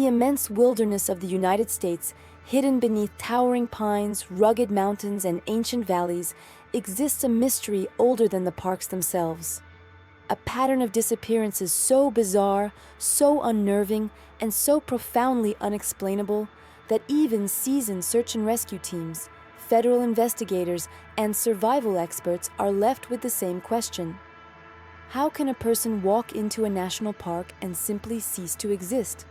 the immense wilderness of the United States, hidden beneath towering pines, rugged mountains, and ancient valleys, exists a mystery older than the parks themselves. A pattern of disappearances so bizarre, so unnerving, and so profoundly unexplainable that even seasoned search and rescue teams, federal investigators, and survival experts are left with the same question. How can a person walk into a national park and simply cease to exist?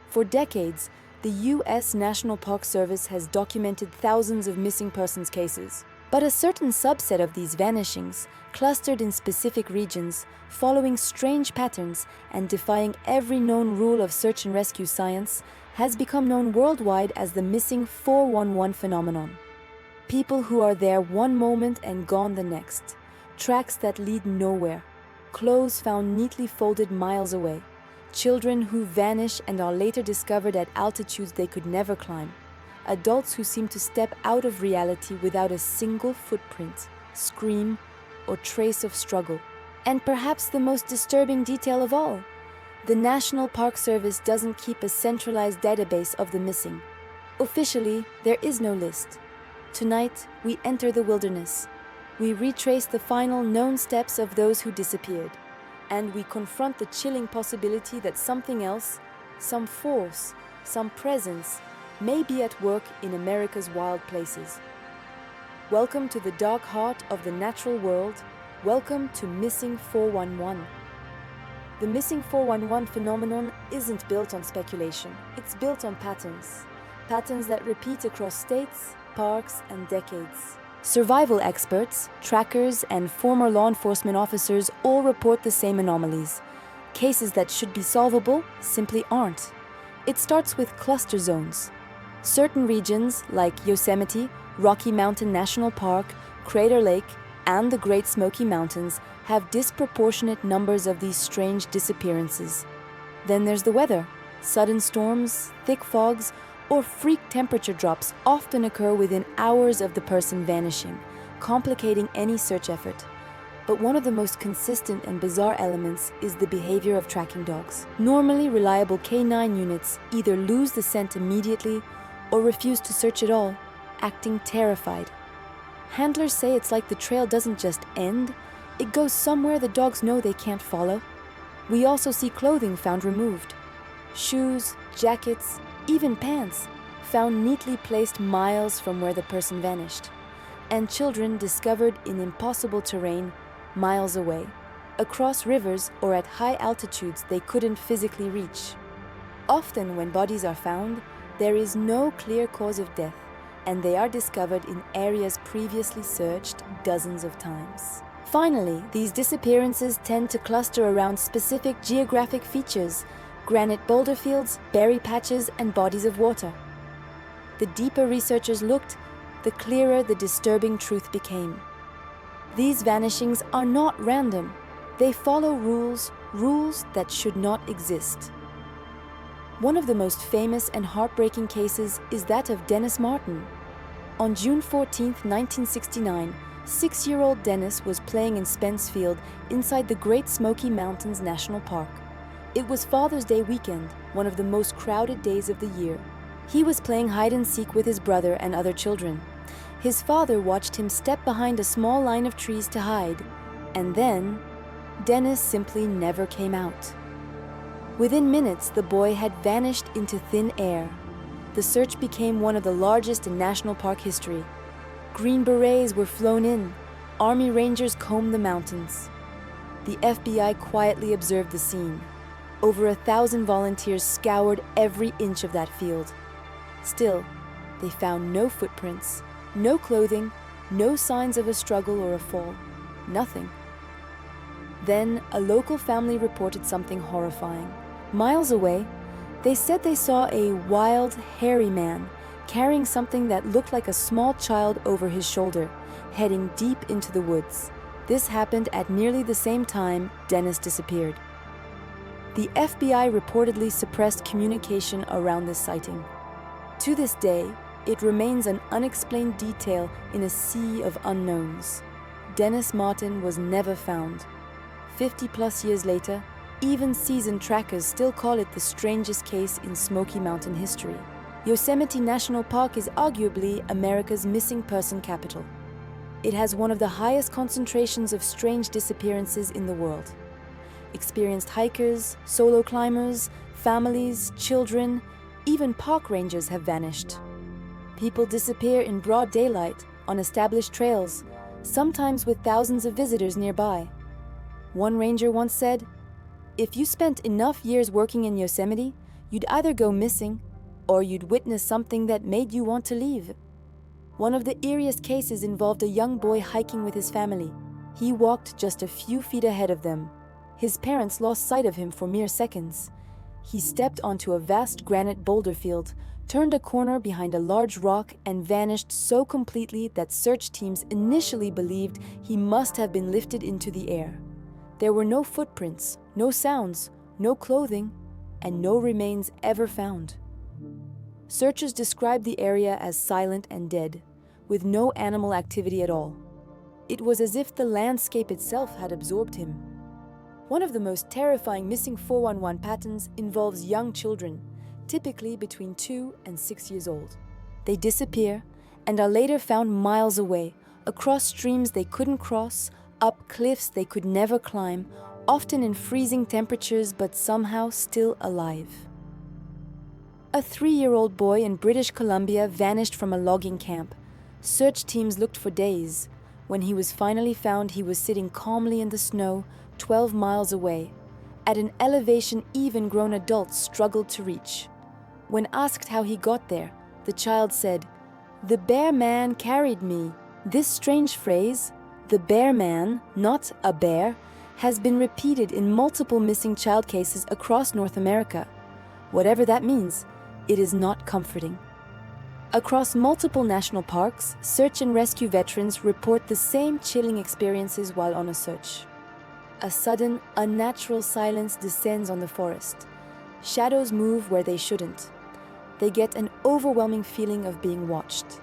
For decades, the U.S. National Park Service has documented thousands of missing persons cases. But a certain subset of these vanishings, clustered in specific regions, following strange patterns and defying every known rule of search and rescue science, has become known worldwide as the missing 411 phenomenon. People who are there one moment and gone the next. Tracks that lead nowhere. Clothes found neatly folded miles away. Children who vanish and are later discovered at altitudes they could never climb. Adults who seem to step out of reality without a single footprint, scream, or trace of struggle. And perhaps the most disturbing detail of all, the National Park Service doesn't keep a centralized database of the missing. Officially, there is no list. Tonight, we enter the wilderness. We retrace the final known steps of those who disappeared. And we confront the chilling possibility that something else, some force, some presence, may be at work in America's wild places. Welcome to the dark heart of the natural world. Welcome to Missing 411. The Missing 411 phenomenon isn't built on speculation. It's built on patterns. Patterns that repeat across states, parks, and decades. Survival experts, trackers, and former law enforcement officers all report the same anomalies. Cases that should be solvable simply aren't. It starts with cluster zones. Certain regions, like Yosemite, Rocky Mountain National Park, Crater Lake, and the Great Smoky Mountains, have disproportionate numbers of these strange disappearances. Then there's the weather. Sudden storms, thick fogs, or freak temperature drops often occur within hours of the person vanishing, complicating any search effort. But one of the most consistent and bizarre elements is the behavior of tracking dogs. Normally reliable K9 units either lose the scent immediately or refuse to search at all, acting terrified. Handlers say it's like the trail doesn't just end, it goes somewhere the dogs know they can't follow. We also see clothing found removed. Shoes, jackets, even pants, found neatly placed miles from where the person vanished. And children discovered in impossible terrain miles away, across rivers or at high altitudes they couldn't physically reach. Often when bodies are found, there is no clear cause of death, and they are discovered in areas previously searched dozens of times. Finally, these disappearances tend to cluster around specific geographic features: granite boulder fields, berry patches, and bodies of water. The deeper researchers looked, the clearer the disturbing truth became. These vanishings are not random. They follow rules that should not exist. One of the most famous and heartbreaking cases is that of Dennis Martin. On June 14, 1969, 6-year-old Dennis was playing in Spence Field inside the Great Smoky Mountains National Park. It was Father's Day weekend, one of the most crowded days of the year. He was playing hide and seek with his brother and other children. His father watched him step behind a small line of trees to hide, and then Dennis simply never came out. Within minutes, the boy had vanished into thin air. The search became one of the largest in national park history. Green berets were flown in. Army rangers combed the mountains. The FBI quietly observed the scene. Over 1,000 volunteers scoured every inch of that field. Still, they found no footprints, no clothing, no signs of a struggle or a fall. Nothing. Then, a local family reported something horrifying. Miles away, they said they saw a wild, hairy man carrying something that looked like a small child over his shoulder, heading deep into the woods. This happened at nearly the same time Dennis disappeared. The FBI reportedly suppressed communication around this sighting. To this day, it remains an unexplained detail in a sea of unknowns. Dennis Martin was never found. 50+ years later, Even seasoned trackers still call it the strangest case in Smoky Mountain history. Yosemite National Park is arguably America's missing person capital. It has one of the highest concentrations of strange disappearances in the world. Experienced hikers, solo climbers, families, children, even park rangers have vanished. People disappear in broad daylight on established trails, sometimes with thousands of visitors nearby. One ranger once said, "If you spent enough years working in Yosemite, you'd either go missing or you'd witness something that made you want to leave." One of the eeriest cases involved a young boy hiking with his family. He walked just a few feet ahead of them. His parents lost sight of him for mere seconds. He stepped onto a vast granite boulder field, turned a corner behind a large rock, and vanished so completely that search teams initially believed he must have been lifted into the air. There were no footprints, no sounds, no clothing, and no remains ever found. Searchers described the area as silent and dead, with no animal activity at all. It was as if the landscape itself had absorbed him. One of the most terrifying missing 411 patterns involves young children, typically between 2 and 6 years old. They disappear and are later found miles away, across streams they couldn't cross, up cliffs they could never climb, often in freezing temperatures but somehow still alive. A 3-year-old boy in British Columbia vanished from a logging camp. Search teams looked for days. When he was finally found, he was sitting calmly in the snow, 12 miles away, at an elevation even grown adults struggled to reach. When asked how he got there, the child said, "The bear man carried me." This strange phrase, "the bear man," not a bear, has been repeated in multiple missing child cases across North America. Whatever that means, it is not comforting. Across multiple national parks, search and rescue veterans report the same chilling experiences while on a search. A sudden, unnatural silence descends on the forest. Shadows move where they shouldn't. They get an overwhelming feeling of being watched.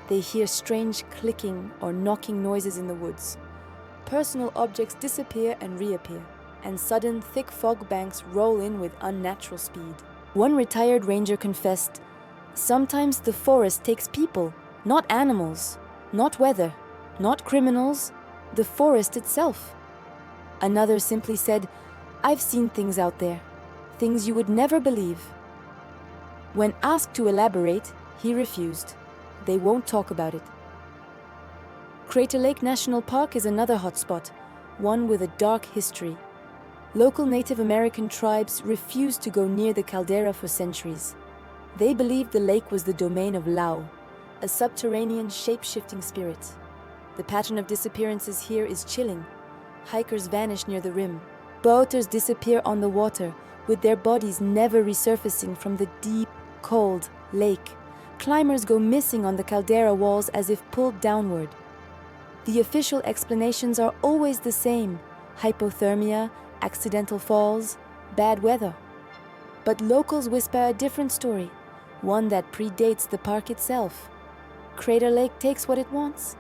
They hear strange clicking or knocking noises in the woods. Personal objects disappear and reappear, and sudden, thick fog banks roll in with unnatural speed. One retired ranger confessed, "Sometimes the forest takes people, not animals, not weather, not criminals, the forest itself." Another simply said, "I've seen things out there, things you would never believe." When asked to elaborate, he refused. They won't talk about it. Crater Lake National Park is another hotspot, one with a dark history. Local Native American tribes refused to go near the caldera for centuries. They believed the lake was the domain of Lao, a subterranean shape-shifting spirit. The pattern of disappearances here is chilling. Hikers vanish near the rim. Boaters disappear on the water, with their bodies never resurfacing from the deep, cold lake. Climbers go missing on the caldera walls as if pulled downward. The official explanations are always the same: hypothermia, accidental falls, bad weather. But locals whisper a different story, one that predates the park itself. Crater Lake takes what it wants.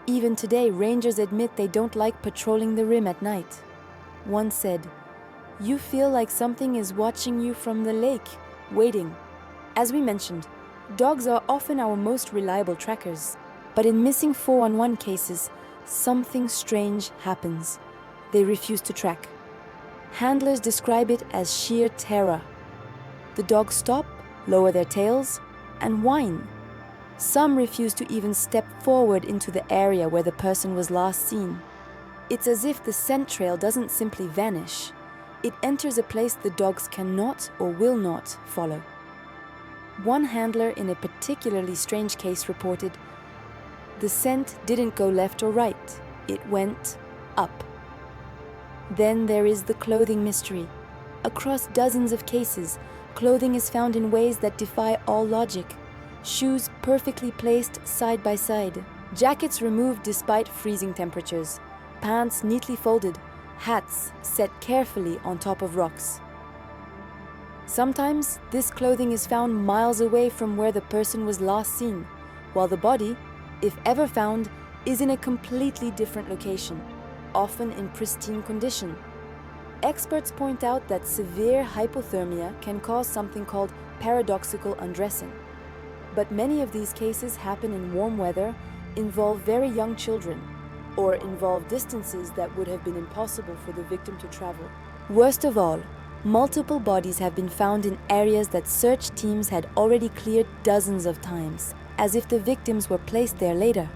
Even today, rangers admit they don't like patrolling the rim at night. One said, "You feel like something is watching you from the lake, waiting." As we mentioned, dogs are often our most reliable trackers. But in missing 411 cases, something strange happens. They refuse to track. Handlers describe it as sheer terror. The dogs stop, lower their tails, and whine. Some refuse to even step forward into the area where the person was last seen. It's as if the scent trail doesn't simply vanish. It enters a place the dogs cannot or will not follow. One handler in a particularly strange case reported, "The scent didn't go left or right, it went up." Then there is the clothing mystery. Across dozens of cases, clothing is found in ways that defy all logic. Shoes perfectly placed side by side, jackets removed despite freezing temperatures, pants neatly folded, hats set carefully on top of rocks. Sometimes this clothing is found miles away from where the person was last seen, while the body, if ever found, is in a completely different location, often in pristine condition. Experts point out that severe hypothermia can cause something called paradoxical undressing. But many of these cases happen in warm weather, involve very young children, or involve distances that would have been impossible for the victim to travel. Worst of all, multiple bodies have been found in areas that search teams had already cleared dozens of times, as if the victims were placed there later.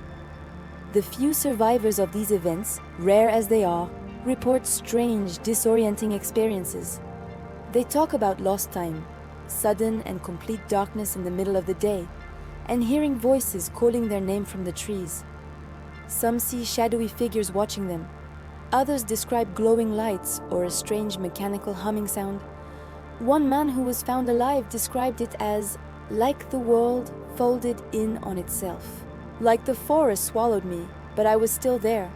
The few survivors of these events, rare as they are, report strange, disorienting experiences. They talk about lost time, sudden and complete darkness in the middle of the day, and hearing voices calling their name from the trees. Some see shadowy figures watching them. Others describe glowing lights or a strange mechanical humming sound. One man who was found alive described it as like the world folded in on itself. Like the forest swallowed me, but I was still there.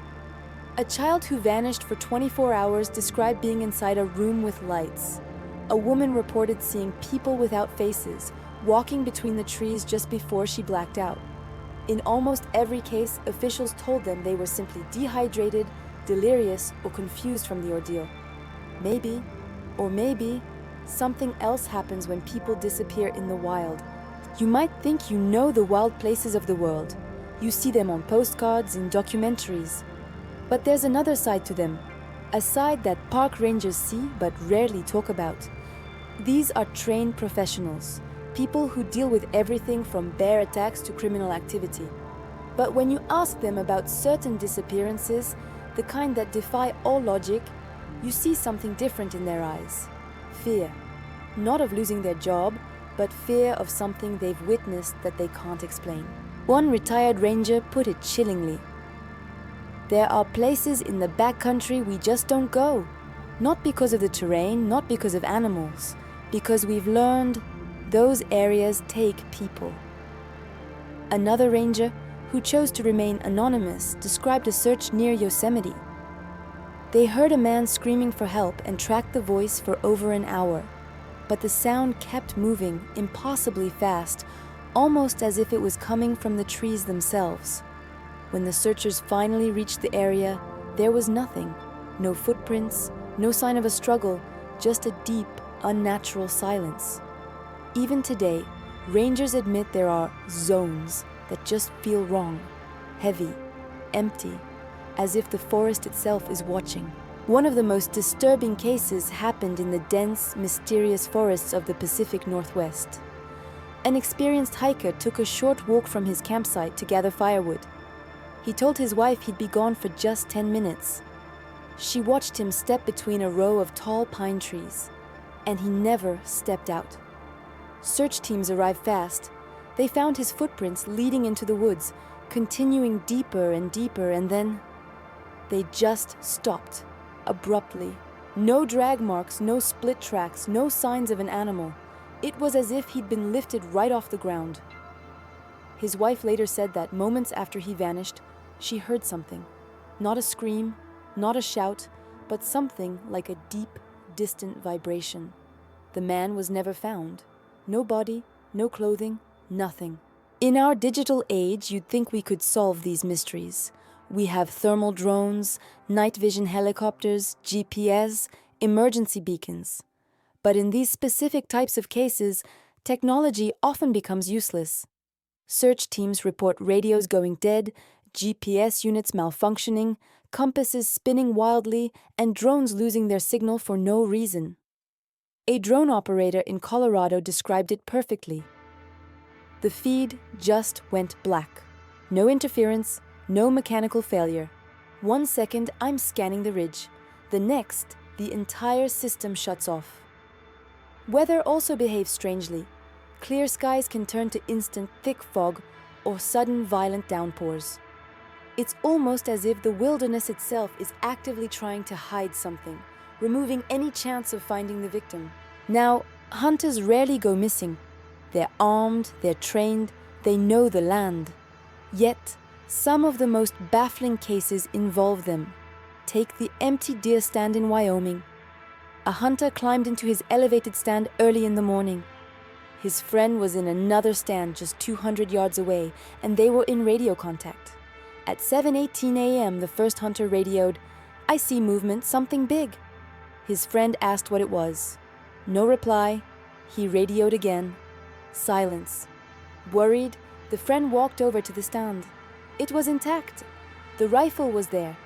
A child who vanished for 24 hours described being inside a room with lights. A woman reported seeing people without faces, walking between the trees just before she blacked out. In almost every case, officials told them they were simply dehydrated, delirious, or confused from the ordeal. Maybe, or maybe, something else happens when people disappear in the wild. You might think you know the wild places of the world. You see them on postcards, in documentaries. But there's another side to them, a side that park rangers see but rarely talk about. These are trained professionals, people who deal with everything from bear attacks to criminal activity. But when you ask them about certain disappearances, the kind that defy all logic, you see something different in their eyes. Fear. Not of losing their job, but fear of something they've witnessed that they can't explain. One retired ranger put it chillingly. There are places in the backcountry we just don't go. Not because of the terrain, not because of animals, because we've learned those areas take people. Another ranger, who chose to remain anonymous, described a search near Yosemite. They heard a man screaming for help and tracked the voice for over an hour. But the sound kept moving impossibly fast, almost as if it was coming from the trees themselves. When the searchers finally reached the area, there was nothing. No footprints, no sign of a struggle, just a deep, unnatural silence. Even today, rangers admit there are zones that just feel wrong, heavy, empty, as if the forest itself is watching. One of the most disturbing cases happened in the dense, mysterious forests of the Pacific Northwest. An experienced hiker took a short walk from his campsite to gather firewood. He told his wife he'd be gone for just 10 minutes. She watched him step between a row of tall pine trees, and he never stepped out. Search teams arrived fast. They found his footprints leading into the woods, continuing deeper and deeper, and then they just stopped, abruptly. No drag marks, no split tracks, no signs of an animal. It was as if he'd been lifted right off the ground. His wife later said that moments after he vanished, she heard something. Not a scream, not a shout, but something like a deep, distant vibration. The man was never found. No body, no clothing, nothing. In our digital age, you'd think we could solve these mysteries. We have thermal drones, night vision helicopters, GPS, emergency beacons. But in these specific types of cases, technology often becomes useless. Search teams report radios going dead, GPS units malfunctioning, compasses spinning wildly, and drones losing their signal for no reason. A drone operator in Colorado described it perfectly. The feed just went black. No interference, no mechanical failure. 1 second, I'm scanning the ridge. The next, the entire system shuts off. Weather also behaves strangely. Clear skies can turn to instant thick fog or sudden violent downpours. It's almost as if the wilderness itself is actively trying to hide something, removing any chance of finding the victim. Now, hunters rarely go missing. They're armed, they're trained, they know the land. Yet, some of the most baffling cases involve them. Take the empty deer stand in Wyoming. A hunter climbed into his elevated stand early in the morning. His friend was in another stand just 200 yards away, and they were in radio contact. At 7:18 a.m., the first hunter radioed, "I see movement, something big." His friend asked what it was. No reply. He radioed again. Silence. Worried, the friend walked over to the stand. It was intact. The rifle was there.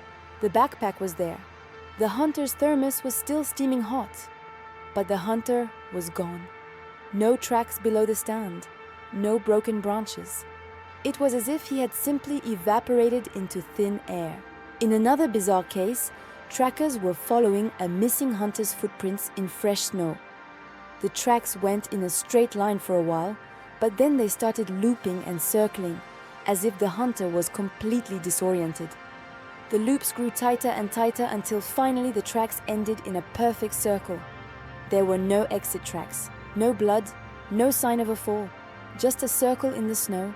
The backpack was there. The hunter's thermos was still steaming hot. But the hunter was gone. No tracks below the stand. No broken branches. It was as if he had simply evaporated into thin air. In another bizarre case, trackers were following a missing hunter's footprints in fresh snow. The tracks went in a straight line for a while, but then they started looping and circling, as if the hunter was completely disoriented. The loops grew tighter and tighter until finally the tracks ended in a perfect circle. There were no exit tracks, no blood, no sign of a fall, just a circle in the snow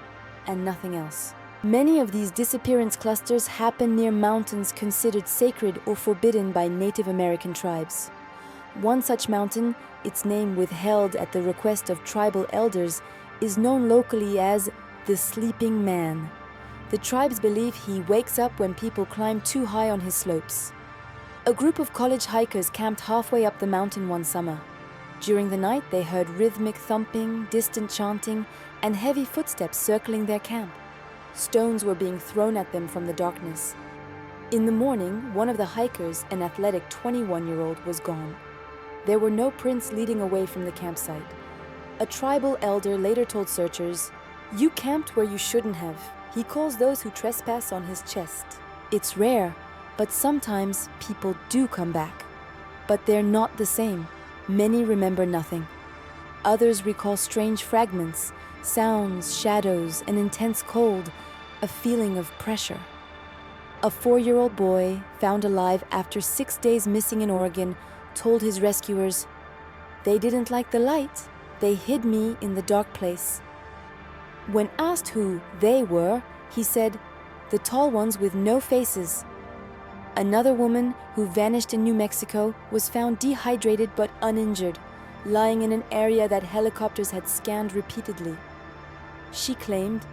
and nothing else. Many of these disappearance clusters happen near mountains considered sacred or forbidden by Native American tribes. One such mountain, its name withheld at the request of tribal elders, is known locally as the Sleeping Man. The tribes believe he wakes up when people climb too high on his slopes. A group of college hikers camped halfway up the mountain one summer. During the night, they heard rhythmic thumping, distant chanting, and heavy footsteps circling their camp. Stones were being thrown at them from the darkness. In the morning, one of the hikers, an athletic 21-year-old, was gone. There were no prints leading away from the campsite. A tribal elder later told searchers, "You camped where you shouldn't have." He calls those who trespass on his chest. It's rare, but sometimes people do come back. But they're not the same. Many remember nothing. Others recall strange fragments, sounds, shadows, an intense cold, a feeling of pressure. A 4-year-old boy, found alive after 6 days missing in Oregon, told his rescuers, "They didn't like the light. They hid me in the dark place." When asked who they were, he said, "The tall ones with no faces." Another woman who vanished in New Mexico was found dehydrated but uninjured, lying in an area that helicopters had scanned repeatedly. She claimed,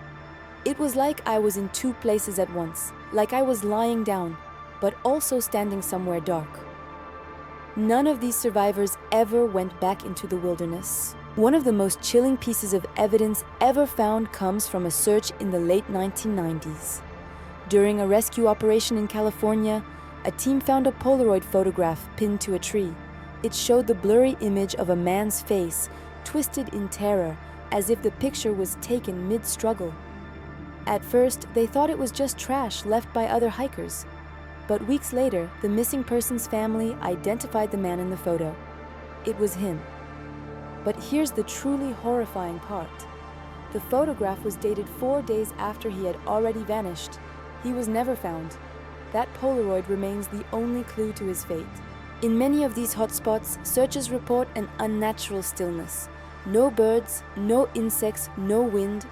"It was like I was in 2 places at once, like I was lying down, but also standing somewhere dark." None of these survivors ever went back into the wilderness. One of the most chilling pieces of evidence ever found comes from a search in the late 1990s. During a rescue operation in California, a team found a Polaroid photograph pinned to a tree. It showed the blurry image of a man's face, twisted in terror, as if the picture was taken mid-struggle. At first, they thought it was just trash left by other hikers. But weeks later, the missing person's family identified the man in the photo. It was him. But here's the truly horrifying part. The photograph was dated 4 days after he had already vanished. He was never found. That Polaroid remains the only clue to his fate. In many of these hotspots, searchers report an unnatural stillness. No birds, no insects, no wind.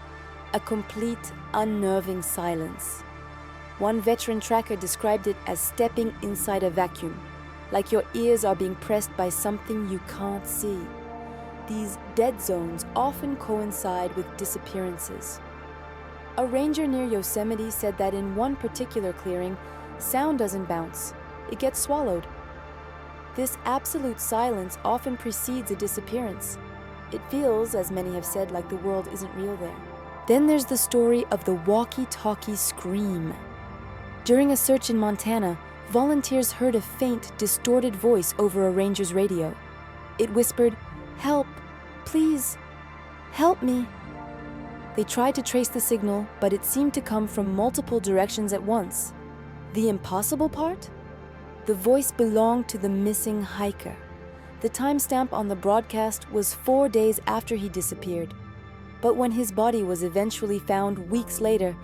A complete, unnerving silence. One veteran tracker described it as stepping inside a vacuum, like your ears are being pressed by something you can't see. These dead zones often coincide with disappearances. A ranger near Yosemite said that in one particular clearing, sound doesn't bounce, it gets swallowed. This absolute silence often precedes a disappearance. It feels, as many have said, like the world isn't real there. Then there's the story of the walkie-talkie scream. During a search in Montana, volunteers heard a faint, distorted voice over a ranger's radio. It whispered, "Help, please, help me." They tried to trace the signal, but it seemed to come from multiple directions at once. The impossible part? The voice belonged to the missing hiker. The timestamp on the broadcast was 4 days after he disappeared. But when his body was eventually found weeks later,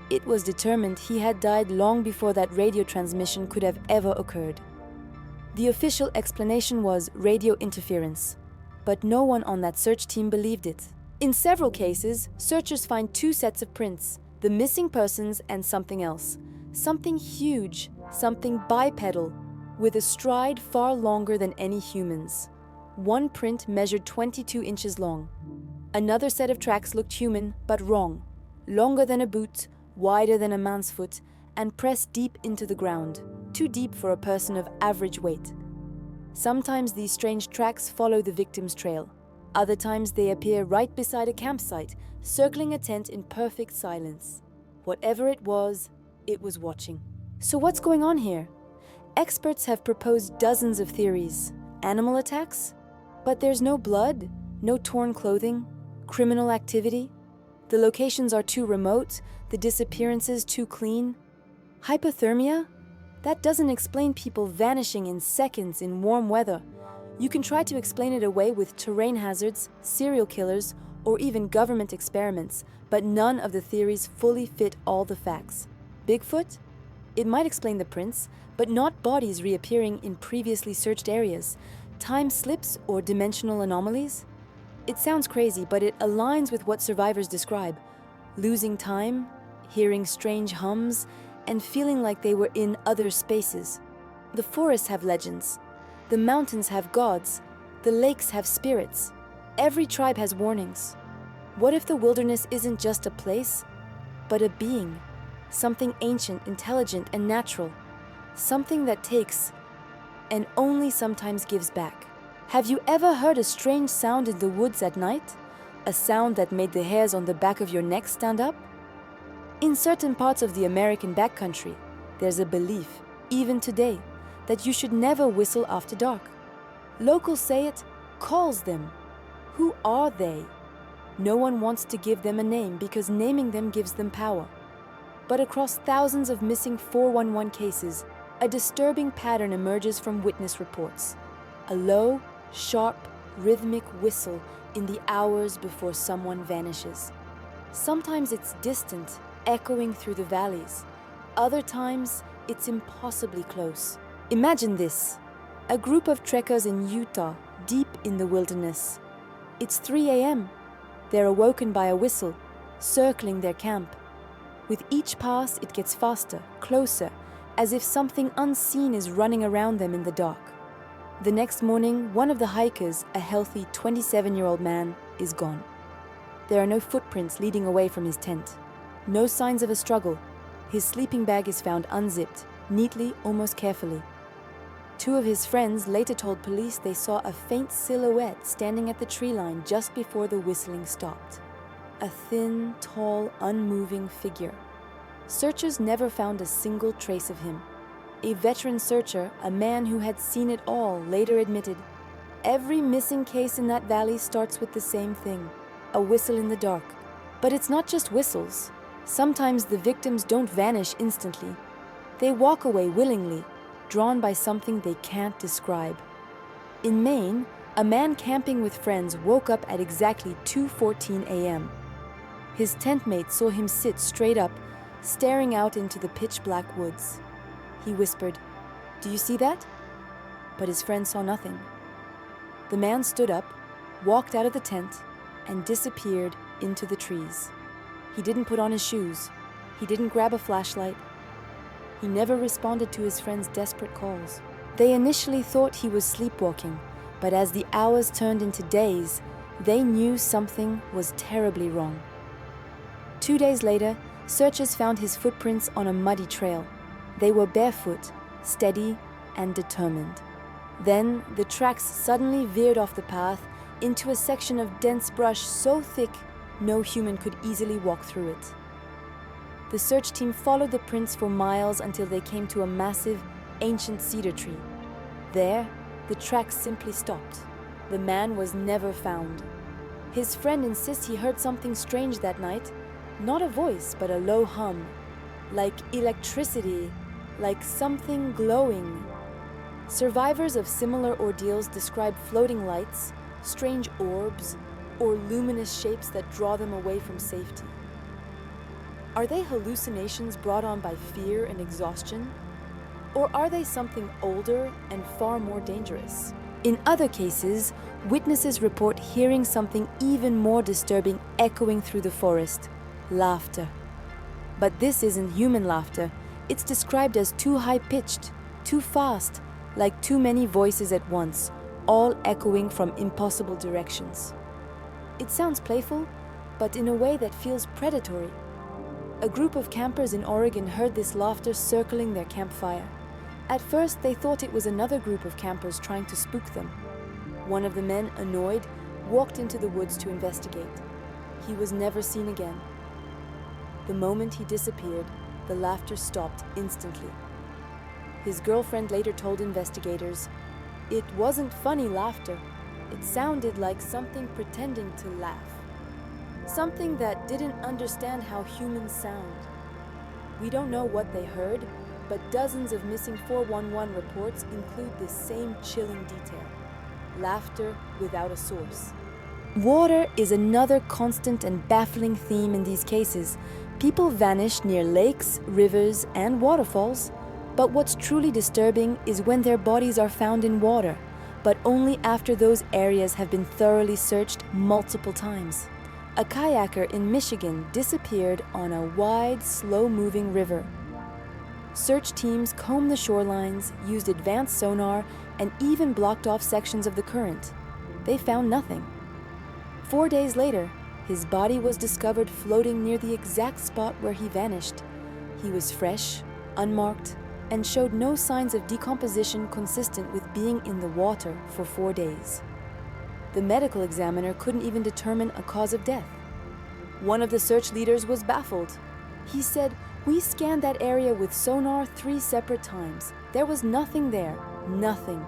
it was determined he had died long before that radio transmission could have ever occurred. The official explanation was radio interference, but no one on that search team believed it. In several cases, searchers find 2 sets of prints, the missing person's and something else. Something huge, something bipedal, with a stride far longer than any human's. One print measured 22 inches long. Another set of tracks looked human, but wrong. Longer than a boot, wider than a man's foot, and pressed deep into the ground, too deep for a person of average weight. Sometimes these strange tracks follow the victim's trail. Other times they appear right beside a campsite, circling a tent in perfect silence. Whatever it was watching. So what's going on here? Experts have proposed dozens of theories. Animal attacks? But there's no blood, no torn clothing, criminal activity. The locations are too remote, the disappearances too clean. Hypothermia? That doesn't explain people vanishing in seconds in warm weather. You can try to explain it away with terrain hazards, serial killers, or even government experiments, but none of the theories fully fit all the facts. Bigfoot? It might explain the prints, but not bodies reappearing in previously searched areas. Time slips or dimensional anomalies? It sounds crazy, but it aligns with what survivors describe. Losing time, hearing strange hums, and feeling like they were in other spaces. The forests have legends. The mountains have gods. The lakes have spirits. Every tribe has warnings. What if the wilderness isn't just a place, but a being? Something ancient, intelligent, and natural. Something that takes and only sometimes gives back. Have you ever heard a strange sound in the woods at night? A sound that made the hairs on the back of your neck stand up? In certain parts of the American backcountry, there's a belief, even today, that you should never whistle after dark. Locals say it calls them. Who are they? No one wants to give them a name because naming them gives them power. But across thousands of missing 411 cases, a disturbing pattern emerges from witness reports. A low, sharp, rhythmic whistle in the hours before someone vanishes. Sometimes it's distant, echoing through the valleys. Other times, it's impossibly close. Imagine this: a group of trekkers in Utah, deep in the wilderness. It's 3 a.m. They're awoken by a whistle, circling their camp. With each pass, it gets faster, closer, as if something unseen is running around them in the dark. The next morning, one of the hikers, a healthy 27-year-old man, is gone. There are no footprints leading away from his tent. No signs of a struggle. His sleeping bag is found unzipped, neatly, almost carefully. Two of his friends later told police they saw a faint silhouette standing at the tree line just before the whistling stopped. A thin, tall, unmoving figure. Searchers never found a single trace of him. A veteran searcher, a man who had seen it all, later admitted, "Every missing case in that valley starts with the same thing, a whistle in the dark." But it's not just whistles. Sometimes the victims don't vanish instantly. They walk away willingly, drawn by something they can't describe. In Maine, a man camping with friends woke up at exactly 2:14 a.m. His tent mate saw him sit straight up, staring out into the pitch-black woods. He whispered, "Do you see that?" But his friend saw nothing. The man stood up, walked out of the tent, and disappeared into the trees. He didn't put on his shoes. He didn't grab a flashlight. He never responded to his friend's desperate calls. They initially thought he was sleepwalking, but as the hours turned into days, they knew something was terribly wrong. 2 days later, searchers found his footprints on a muddy trail. They were barefoot, steady, and determined. Then, the tracks suddenly veered off the path into a section of dense brush so thick no human could easily walk through it. The search team followed the prints for miles until they came to a massive, ancient cedar tree. There, the tracks simply stopped. The man was never found. His friend insists he heard something strange that night. Not a voice, but a low hum. Like electricity, like something glowing. Survivors of similar ordeals describe floating lights, strange orbs, or luminous shapes that draw them away from safety. Are they hallucinations brought on by fear and exhaustion? Or are they something older and far more dangerous? In other cases, witnesses report hearing something even more disturbing echoing through the forest: laughter. But this isn't human laughter. It's described as too high-pitched, too fast, like too many voices at once, all echoing from impossible directions. It sounds playful, but in a way that feels predatory. A group of campers in Oregon heard this laughter circling their campfire. At first, they thought it was another group of campers trying to spook them. One of the men, annoyed, walked into the woods to investigate. He was never seen again. The moment he disappeared, the laughter stopped instantly. His girlfriend later told investigators, "It wasn't funny laughter. It sounded like something pretending to laugh. Something that didn't understand how humans sound." We don't know what they heard, but dozens of missing 411 reports include this same chilling detail: laughter without a source. Water is another constant and baffling theme in these cases. People vanish near lakes, rivers, and waterfalls, but what's truly disturbing is when their bodies are found in water, but only after those areas have been thoroughly searched multiple times. A kayaker in Michigan disappeared on a wide, slow-moving river. Search teams combed the shorelines, used advanced sonar, and even blocked off sections of the current. They found nothing. 4 days later, his body was discovered floating near the exact spot where he vanished. He was fresh, unmarked, and showed no signs of decomposition consistent with being in the water for 4 days. The medical examiner couldn't even determine a cause of death. One of the search leaders was baffled. He said, "We scanned that area with sonar 3 separate times. There was nothing there, nothing."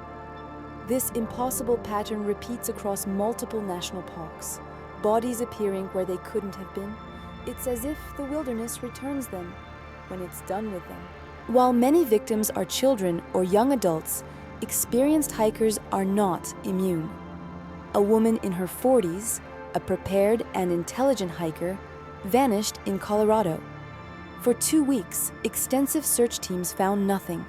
This impossible pattern repeats across multiple national parks, bodies appearing where they couldn't have been. It's as if the wilderness returns them when it's done with them. While many victims are children or young adults, experienced hikers are not immune. A woman in her 40s, a prepared and intelligent hiker, vanished in Colorado. For 2 weeks, extensive search teams found nothing.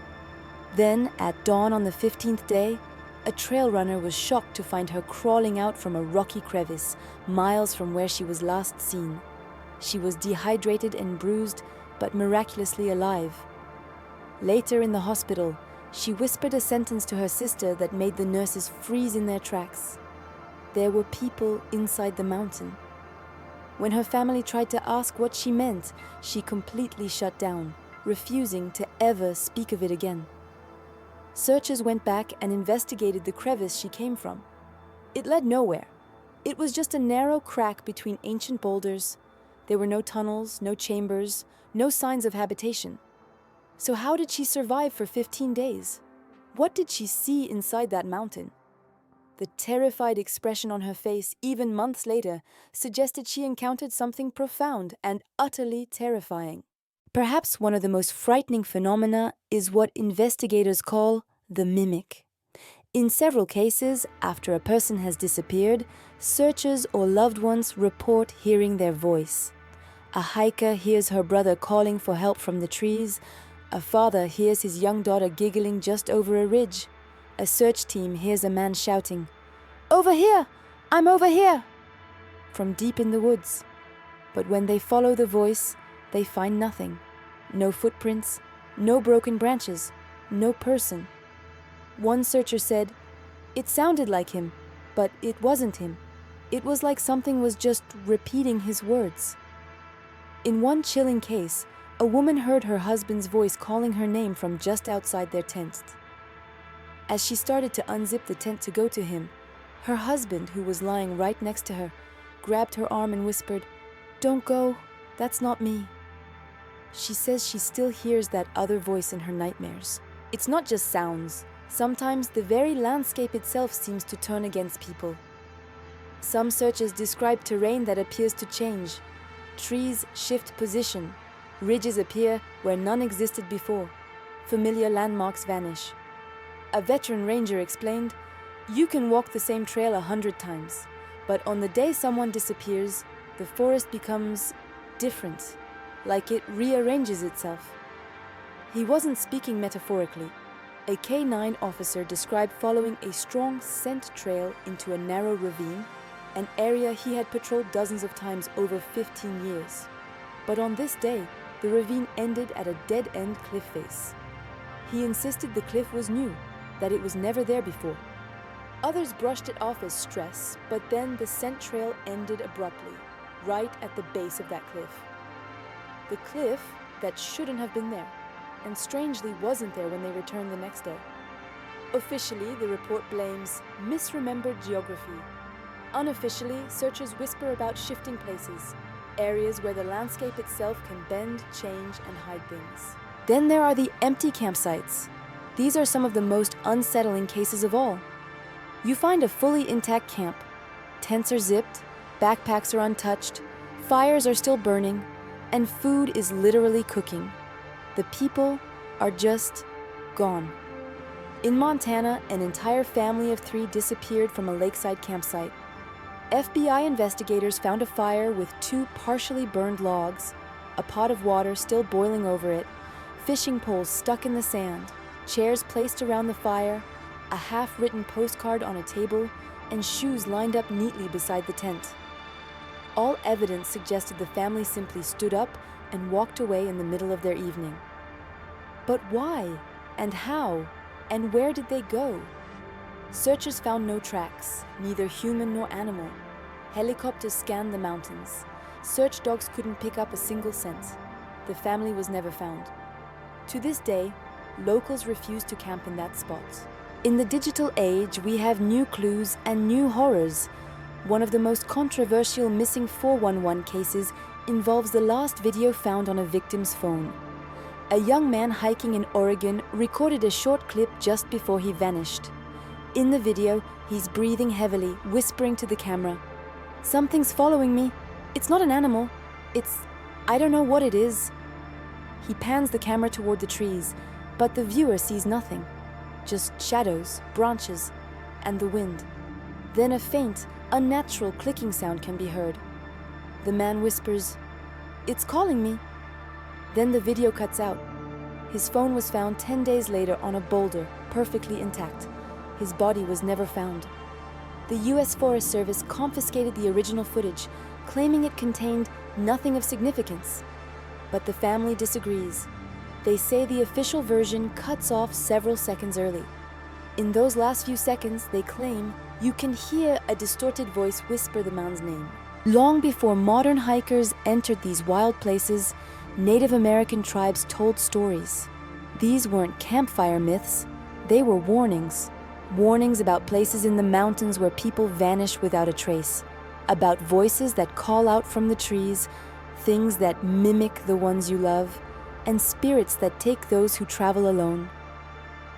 Then, at dawn on the 15th day, a trail runner was shocked to find her crawling out from a rocky crevice, miles from where she was last seen. She was dehydrated and bruised, but miraculously alive. Later in the hospital, she whispered a sentence to her sister that made the nurses freeze in their tracks. There were people inside the mountain. When her family tried to ask what she meant, she completely shut down, refusing to ever speak of it again. Searchers went back and investigated the crevice she came from. It led nowhere. It was just a narrow crack between ancient boulders. There were no tunnels, no chambers, no signs of habitation. So how did she survive for 15 days? What did she see inside that mountain? The terrified expression on her face, even months later, suggested she encountered something profound and utterly terrifying. Perhaps one of the most frightening phenomena is what investigators call the mimic. In several cases, after a person has disappeared, searchers or loved ones report hearing their voice. A hiker hears her brother calling for help from the trees. A father hears his young daughter giggling just over a ridge. A search team hears a man shouting, "Over here! I'm over here!" from deep in the woods. But when they follow the voice, they find nothing. No footprints, no broken branches, no person. One searcher said, "It sounded like him, but it wasn't him. It was like something was just repeating his words." In one chilling case, a woman heard her husband's voice calling her name from just outside their tent. As she started to unzip the tent to go to him, her husband, who was lying right next to her, grabbed her arm and whispered, "Don't go, that's not me." She says she still hears that other voice in her nightmares. It's not just sounds. Sometimes the very landscape itself seems to turn against people. Some searchers describe terrain that appears to change. Trees shift position. Ridges appear where none existed before. Familiar landmarks vanish. A veteran ranger explained, "You can walk the same trail 100 times, but on the day someone disappears, the forest becomes different, like it rearranges itself." He wasn't speaking metaphorically. A K-9 officer described following a strong scent trail into a narrow ravine, an area he had patrolled dozens of times over 15 years. But on this day, the ravine ended at a dead-end cliff face. He insisted the cliff was new, that it was never there before. Others brushed it off as stress, but then the scent trail ended abruptly, right at the base of that cliff. The cliff that shouldn't have been there. and strangely wasn't there when they returned the next day. Officially, the report blames misremembered geography. Unofficially, searchers whisper about shifting places, areas where the landscape itself can bend, change, and hide things. Then there are the empty campsites. These are some of the most unsettling cases of all. You find a fully intact camp. Tents are zipped, backpacks are untouched, fires are still burning, and food is literally cooking. The people are just gone. In Montana, an entire family of 3 disappeared from a lakeside campsite. FBI investigators found a fire with 2 partially burned logs, a pot of water still boiling over it, fishing poles stuck in the sand, chairs placed around the fire, a half-written postcard on a table, and shoes lined up neatly beside the tent. All evidence suggested the family simply stood up and walked away in the middle of their evening. But why? And how? And where did they go? Searchers found no tracks, neither human nor animal. Helicopters scanned the mountains. Search dogs couldn't pick up a single scent. The family was never found. To this day, locals refuse to camp in that spot. In the digital age, we have new clues and new horrors. One of the most controversial missing 411 cases involves the last video found on a victim's phone. A young man hiking in Oregon recorded a short clip just before he vanished. In the video, he's breathing heavily, whispering to the camera, "Something's following me. It's not an animal. I don't know what it is." He pans the camera toward the trees, but the viewer sees nothing. Just shadows, branches, and the wind. Then a faint, unnatural clicking sound can be heard. The man whispers, "It's calling me." Then the video cuts out. His phone was found 10 days later on a boulder, perfectly intact. His body was never found. The U.S. Forest Service confiscated the original footage, claiming it contained nothing of significance. But the family disagrees. They say the official version cuts off several seconds early. In those last few seconds, they claim, you can hear a distorted voice whisper the man's name. Long before modern hikers entered these wild places, Native American tribes told stories. These weren't campfire myths, they were warnings. Warnings about places in the mountains where people vanish without a trace. About voices that call out from the trees, things that mimic the ones you love, and spirits that take those who travel alone.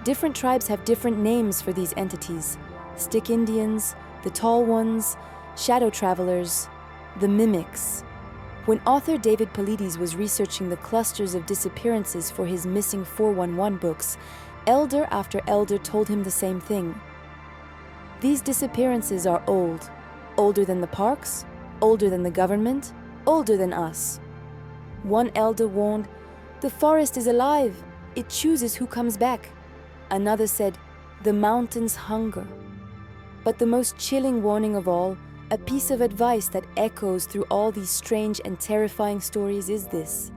Different tribes have different names for these entities. Stick Indians, the Tall Ones, Shadow Travelers, the Mimics. When author David Paulides was researching the clusters of disappearances for his Missing 411 books, elder after elder told him the same thing. These disappearances are old. Older than the parks, older than the government, older than us. One elder warned, "The forest is alive. It chooses who comes back." Another said, "The mountains hunger." But the most chilling warning of all, a piece of advice that echoes through all these strange and terrifying stories is this: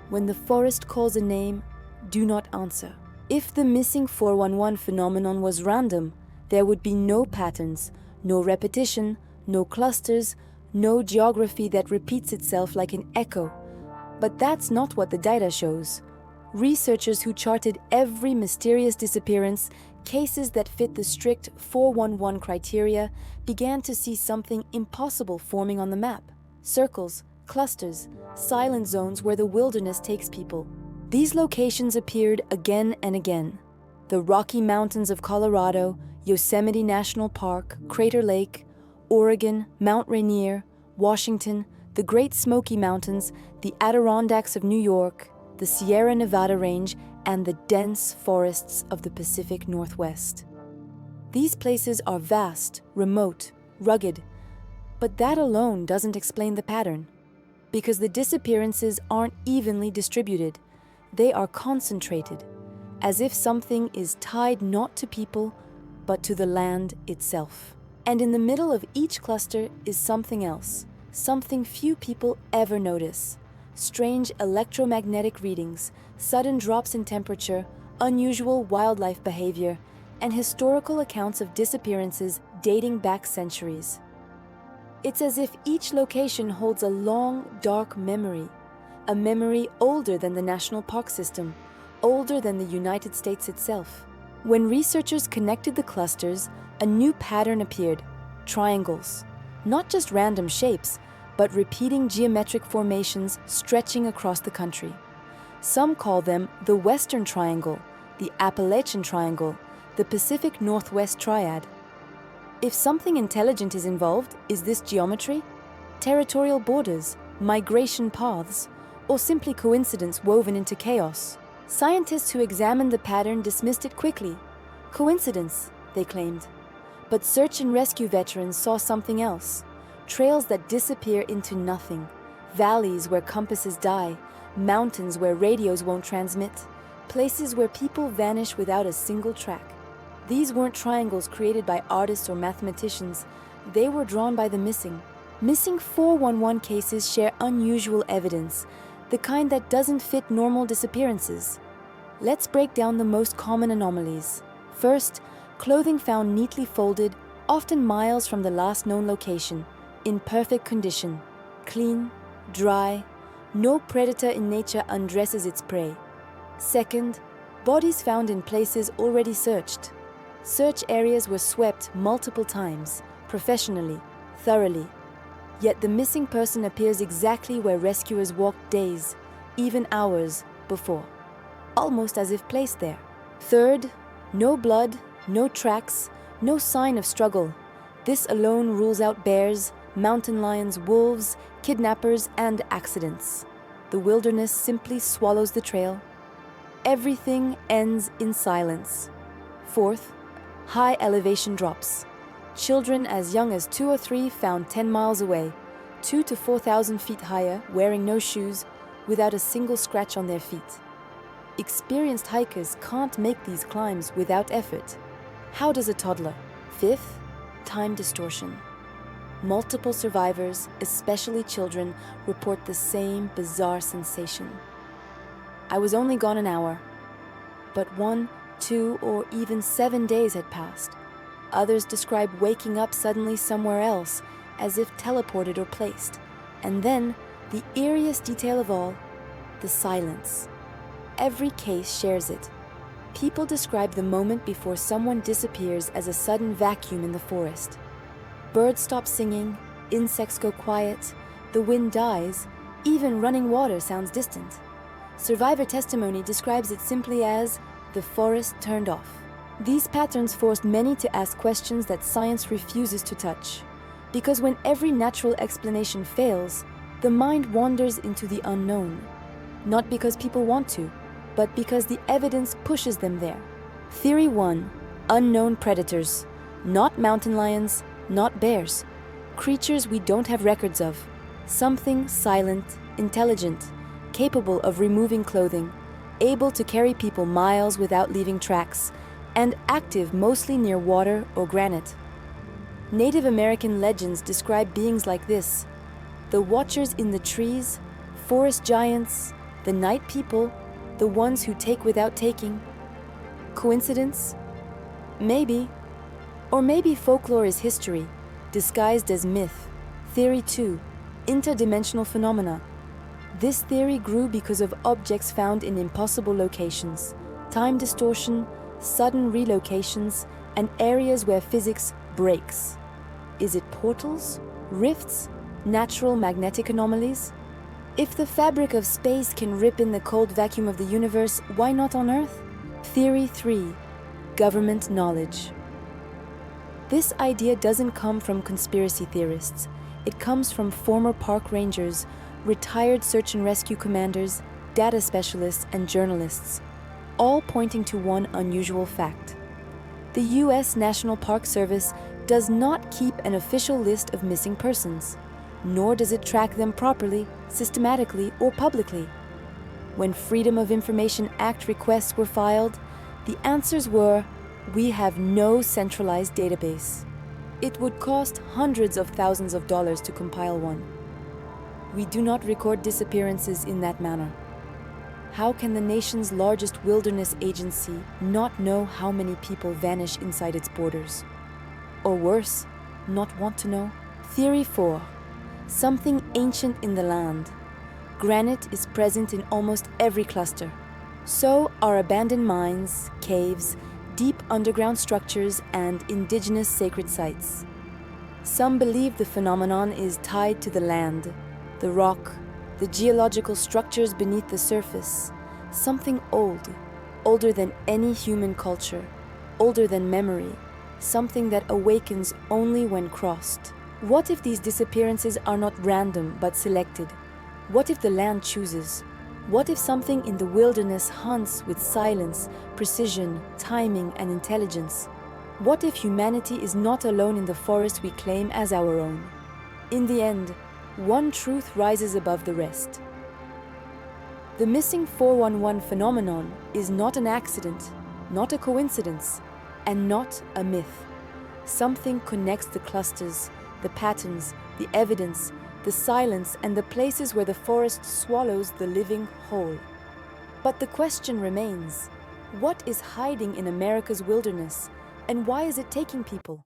when the forest calls a name, do not answer. If the Missing 411 phenomenon was random, there would be no patterns, no repetition, no clusters, no geography that repeats itself like an echo. But that's not what the data shows. Researchers who charted every mysterious disappearance, cases that fit the strict 411 criteria, began to see something impossible forming on the map. Circles, clusters, silent zones where the wilderness takes people. These locations appeared again and again. The Rocky Mountains of Colorado, Yosemite National Park, Crater Lake, Oregon, Mount Rainier, Washington, the Great Smoky Mountains, the Adirondacks of New York, the Sierra Nevada Range, and the dense forests of the Pacific Northwest. These places are vast, remote, rugged, but that alone doesn't explain the pattern, because the disappearances aren't evenly distributed. They are concentrated, as if something is tied not to people, but to the land itself. And in the middle of each cluster is something else, something few people ever notice. Strange electromagnetic readings, sudden drops in temperature, unusual wildlife behavior, and historical accounts of disappearances dating back centuries. It's as if each location holds a long, dark memory, a memory older than the national park system, older than the United States itself. When researchers connected the clusters, a new pattern appeared: triangles. Not just random shapes, but repeating geometric formations stretching across the country. Some call them the Western Triangle, the Appalachian Triangle, the Pacific Northwest Triad. If something intelligent is involved, is this geometry, territorial borders, migration paths, or simply coincidence woven into chaos? Scientists who examined the pattern dismissed it quickly. Coincidence, they claimed. But search and rescue veterans saw something else: trails that disappear into nothing, valleys where compasses die, mountains where radios won't transmit, places where people vanish without a single track. These weren't triangles created by artists or mathematicians. They were drawn by the missing. Missing 411 cases share unusual evidence, the kind that doesn't fit normal disappearances. Let's break down the most common anomalies. First, clothing found neatly folded, often miles from the last known location, in perfect condition, clean, dry. No predator in nature undresses its prey. Second, bodies found in places already searched. Search areas were swept multiple times, professionally, thoroughly. Yet the missing person appears exactly where rescuers walked days, even hours, before, almost as if placed there. Third, no blood, no tracks, no sign of struggle. This alone rules out bears, mountain lions, wolves, kidnappers, and accidents. The wilderness simply swallows the trail. Everything ends in silence. Fourth, high elevation drops. Children as young as 2 or 3 found 10 miles away, 2,000 to 4,000 feet higher, wearing no shoes, without a single scratch on their feet. Experienced hikers can't make these climbs without effort. How does a toddler? Fifth, time distortion. Multiple survivors, especially children, report the same bizarre sensation. I was only gone an hour, but 1, 2, or even 7 days had passed. Others describe waking up suddenly somewhere else, as if teleported or placed. And then, the eeriest detail of all, the silence. Every case shares it. People describe the moment before someone disappears as a sudden vacuum in the forest. Birds stop singing, insects go quiet, the wind dies, even running water sounds distant. Survivor testimony describes it simply as the forest turned off. These patterns forced many to ask questions that science refuses to touch. Because when every natural explanation fails, the mind wanders into the unknown. Not because people want to, but because the evidence pushes them there. Theory 1, unknown predators. Not mountain lions, not bears. Creatures we don't have records of. Something silent, intelligent, capable of removing clothing, able to carry people miles without leaving tracks, and active mostly near water or granite. Native American legends describe beings like this: the watchers in the trees, forest giants, the night people, the ones who take without taking. Coincidence? Maybe. Or maybe folklore is history, disguised as myth. Theory 2, interdimensional phenomena. This theory grew because of objects found in impossible locations, time distortion, sudden relocations, and areas where physics breaks. Is it portals, rifts, natural magnetic anomalies? If the fabric of space can rip in the cold vacuum of the universe, why not on Earth? Theory 3, government knowledge. This idea doesn't come from conspiracy theorists. It comes from former park rangers, retired search and rescue commanders, data specialists, and journalists, all pointing to one unusual fact. The U.S. National Park Service does not keep an official list of missing persons, nor does it track them properly, systematically, or publicly. When Freedom of Information Act requests were filed, the answers were, "We have no centralized database." It would cost hundreds of thousands of dollars to compile one. We do not record disappearances in that manner. How can the nation's largest wilderness agency not know how many people vanish inside its borders? Or worse, not want to know? Theory 4, something ancient in the land. Granite is present in almost every cluster. So are abandoned mines, caves, deep underground structures, and indigenous sacred sites. Some believe the phenomenon is tied to the land, the rock, the geological structures beneath the surface, something old, older than any human culture, older than memory, something that awakens only when crossed. What if these disappearances are not random but selected? What if the land chooses? What if something in the wilderness hunts with silence, precision, timing, and intelligence? What if humanity is not alone in the forest we claim as our own? In the end, one truth rises above the rest. The missing 411 phenomenon is not an accident, not a coincidence, and not a myth. Something connects the clusters, the patterns, the evidence, the silence, and the places where the forest swallows the living whole. But the question remains, what is hiding in America's wilderness, and why is it taking people?